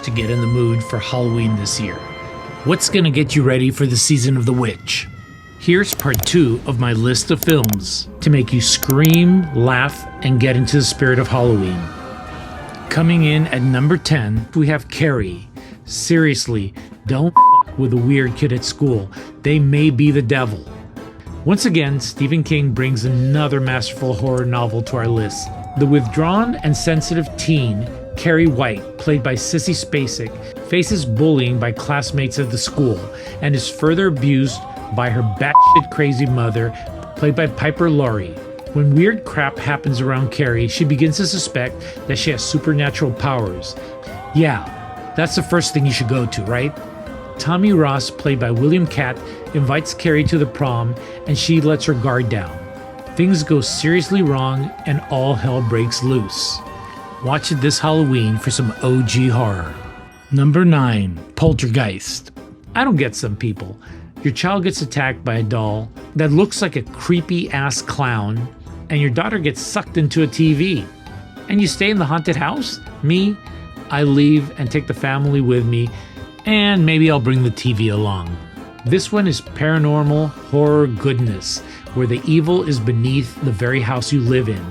to get in the mood for Halloween this year. What's gonna get you ready for the season of the witch? Here's part 2 of my list of films to make you scream, laugh, and get into the spirit of Halloween. Coming in at number 10, we have Carrie. Seriously, don't f*** with a weird kid at school. They may be the devil. Once again, Stephen King brings another masterful horror novel to our list. The withdrawn and sensitive teen, Carrie White, played by Sissy Spacek, faces bullying by classmates at the school and is further abused by her batshit crazy mother, played by Piper Laurie. When weird crap happens around Carrie, she begins to suspect that she has supernatural powers. Yeah, that's the first thing you should go to, right? Tommy Ross, played by William Catt, invites Carrie to the prom and she lets her guard down. Things go seriously wrong and all hell breaks loose. Watch it this Halloween for some OG horror. Number 9, Poltergeist. I don't get some people. Your child gets attacked by a doll that looks like a creepy ass clown, and your daughter gets sucked into a TV. And you stay in the haunted house? Me? I leave and take the family with me, and maybe I'll bring the TV along. This one is paranormal horror goodness, where the evil is beneath the very house you live in.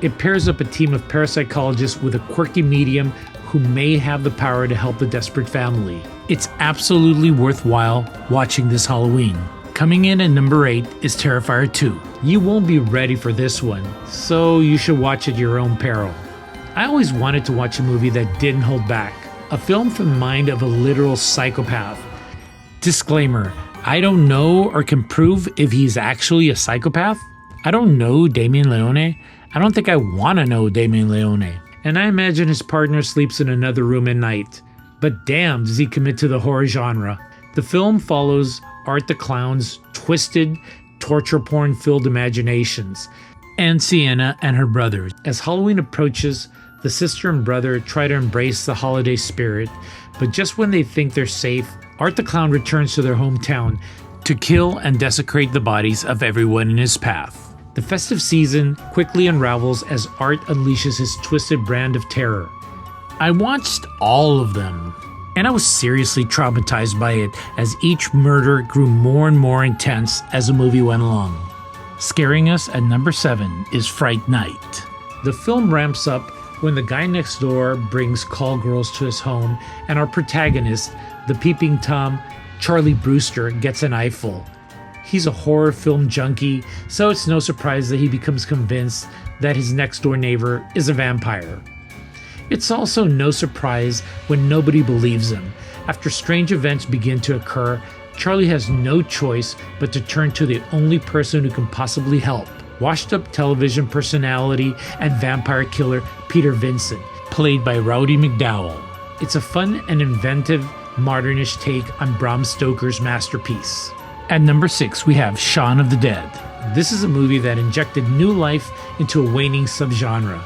It pairs up a team of parapsychologists with a quirky medium who may have the power to help the desperate family. It's absolutely worthwhile watching this Halloween. Coming in at number 8 is Terrifier 2. You won't be ready for this one, so you should watch at your own peril. I always wanted to watch a movie that didn't hold back. A film from the mind of a literal psychopath. Disclaimer, I don't know or can prove if he's actually a psychopath. I don't know Damien Leone. I don't think I want to know Damien Leone. And I imagine his partner sleeps in another room at night. But damn, does he commit to the horror genre. The film follows Art the Clown's twisted, torture porn-filled imaginations, and Sienna and her brother. As Halloween approaches, the sister and brother try to embrace the holiday spirit, but just when they think they're safe, Art the Clown returns to their hometown to kill and desecrate the bodies of everyone in his path. The festive season quickly unravels as Art unleashes his twisted brand of terror. I watched all of them, and I was seriously traumatized by it as each murder grew more and more intense as the movie went along. Scaring us at number 7 is Fright Night. The film ramps up when the guy next door brings call girls to his home, and our protagonist, the peeping Tom, Charlie Brewster, gets an eyeful. He's a horror film junkie, so it's no surprise that he becomes convinced that his next door neighbor is a vampire. It's also no surprise when nobody believes him. After strange events begin to occur, Charlie has no choice but to turn to the only person who can possibly help. Washed-up television personality and vampire killer Peter Vincent, played by Rowdy McDowell. It's a fun and inventive, modernish take on Bram Stoker's masterpiece. At number 6, we have Shaun of the Dead. This is a movie that injected new life into a waning subgenre.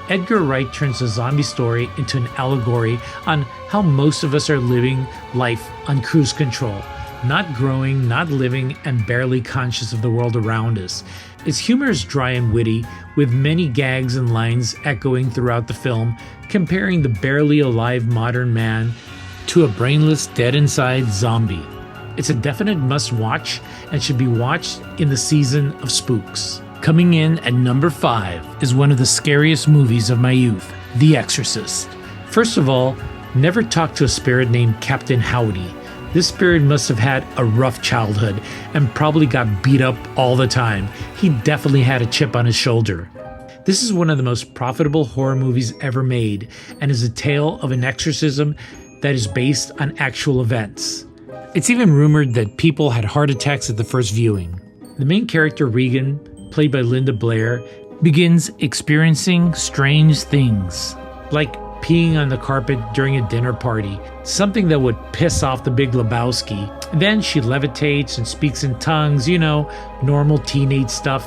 Edgar Wright turns a zombie story into an allegory on how most of us are living life on cruise control, not growing, not living, and barely conscious of the world around us. Its humor is dry and witty, with many gags and lines echoing throughout the film, comparing the barely alive modern man to a brainless, dead-inside zombie. It's a definite must-watch and should be watched in the season of spooks. Coming in at number 5 is one of the scariest movies of my youth, The Exorcist. First of all, never talk to a spirit named Captain Howdy. This spirit must have had a rough childhood and probably got beat up all the time. He definitely had a chip on his shoulder. This is one of the most profitable horror movies ever made and is a tale of an exorcism that is based on actual events. It's even rumored that people had heart attacks at the first viewing. The main character, Regan, played by Linda Blair, begins experiencing strange things, like peeing on the carpet during a dinner party, something that would piss off the Big Lebowski. Then she levitates and speaks in tongues, normal teenage stuff.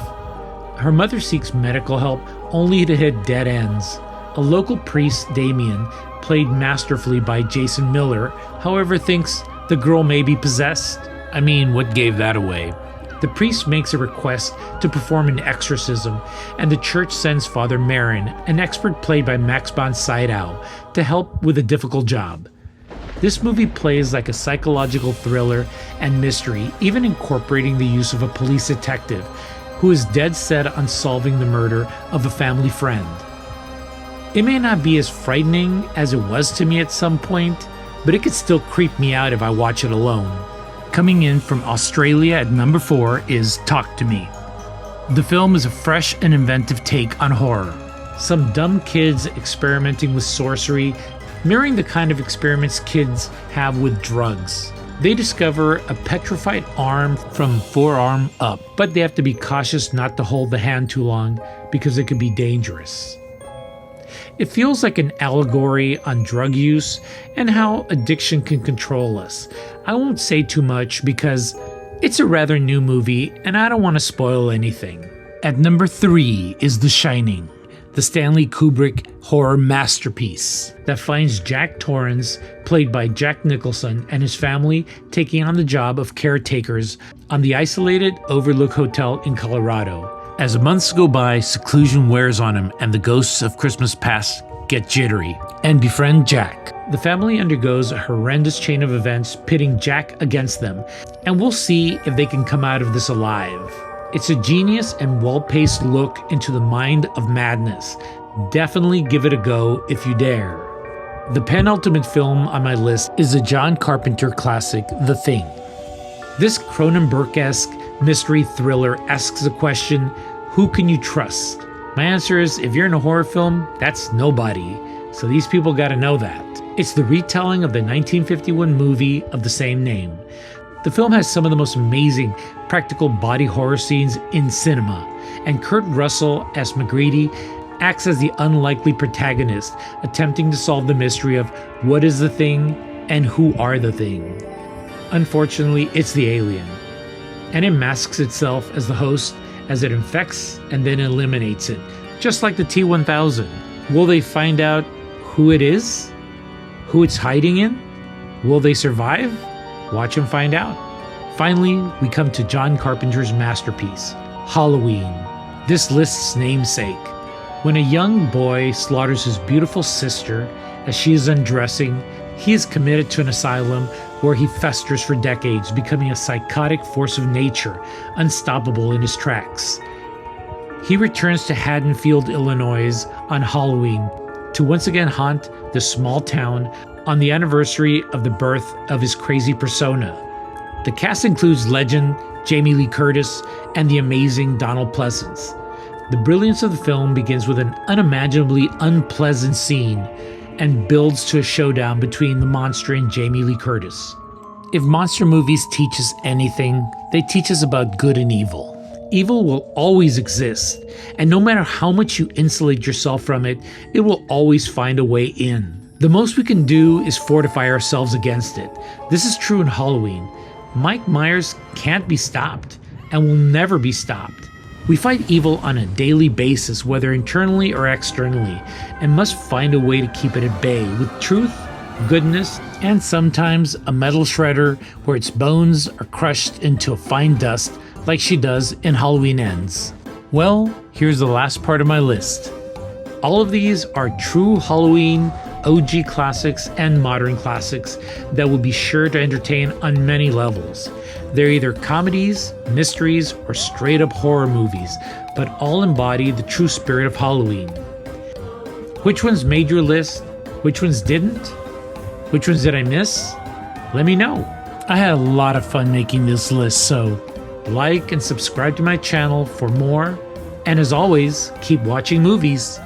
Her mother seeks medical help only to hit dead ends. A local priest, Damien, played masterfully by Jason Miller, however, thinks the girl may be possessed. I mean, what gave that away? The priest makes a request to perform an exorcism, and the church sends Father Marin, an expert played by Max von Sydow, to help with a difficult job. This movie plays like a psychological thriller and mystery, even incorporating the use of a police detective who is dead set on solving the murder of a family friend. It may not be as frightening as it was to me at some point, but it could still creep me out if I watch it alone. Coming in from Australia at number 4 is Talk to Me. The film is a fresh and inventive take on horror. Some dumb kids experimenting with sorcery, mirroring the kind of experiments kids have with drugs. They discover a petrified arm from forearm up, but they have to be cautious not to hold the hand too long because it could be dangerous. It feels like an allegory on drug use and how addiction can control us. I won't say too much because it's a rather new movie and I don't want to spoil anything. At number 3 is The Shining, the Stanley Kubrick horror masterpiece that finds Jack Torrance, played by Jack Nicholson, and his family taking on the job of caretakers on the isolated Overlook Hotel in Colorado. As the months go by, seclusion wears on him and the ghosts of Christmas past get jittery and befriend Jack. The family undergoes a horrendous chain of events pitting Jack against them, and we'll see if they can come out of this alive. It's a genius and well-paced look into the mind of madness. Definitely give it a go if you dare. The penultimate film on my list is the John Carpenter classic, The Thing. This Cronenberg-esque mystery thriller asks the question, who can you trust? My answer is, if you're in a horror film, that's nobody. So these people gotta know that. It's the retelling of the 1951 movie of the same name. The film has some of the most amazing practical body horror scenes in cinema, and Kurt Russell as McGreedy acts as the unlikely protagonist, attempting to solve the mystery of what is the thing and who are the thing. Unfortunately, it's the alien, and it masks itself as the host as it infects and then eliminates it, just like the T-1000. Will they find out who it is? Who it's hiding in? Will they survive? Watch and find out. Finally, we come to John Carpenter's masterpiece, Halloween, this list's namesake. When a young boy slaughters his beautiful sister as she is undressing, he is committed to an asylum where he festers for decades, becoming a psychotic force of nature, unstoppable in his tracks. He returns to Haddonfield, Illinois on Halloween to once again haunt this small town on the anniversary of the birth of his crazy persona. The cast includes legend Jamie Lee Curtis and the amazing Donald Pleasence. The brilliance of the film begins with an unimaginably unpleasant scene and builds to a showdown between the monster and Jamie Lee Curtis. If monster movies teach us anything, they teach us about good and evil. Evil will always exist, and no matter how much you insulate yourself from it, it will always find a way in. The most we can do is fortify ourselves against it. This is true in Halloween. Mike Myers can't be stopped and will never be stopped. We fight evil on a daily basis, whether internally or externally, and must find a way to keep it at bay with truth, goodness, and sometimes a metal shredder where its bones are crushed into a fine dust like she does in Halloween Ends. Well, here's the last part of my list. All of these are true Halloween OG classics and modern classics that will be sure to entertain on many levels. They're either comedies, mysteries, or straight up horror movies, but all embody the true spirit of Halloween. Which ones made your list? Which ones didn't? Which ones did I miss? Let me know. I had a lot of fun making this list, so like and subscribe to my channel for more. And as always, keep watching movies.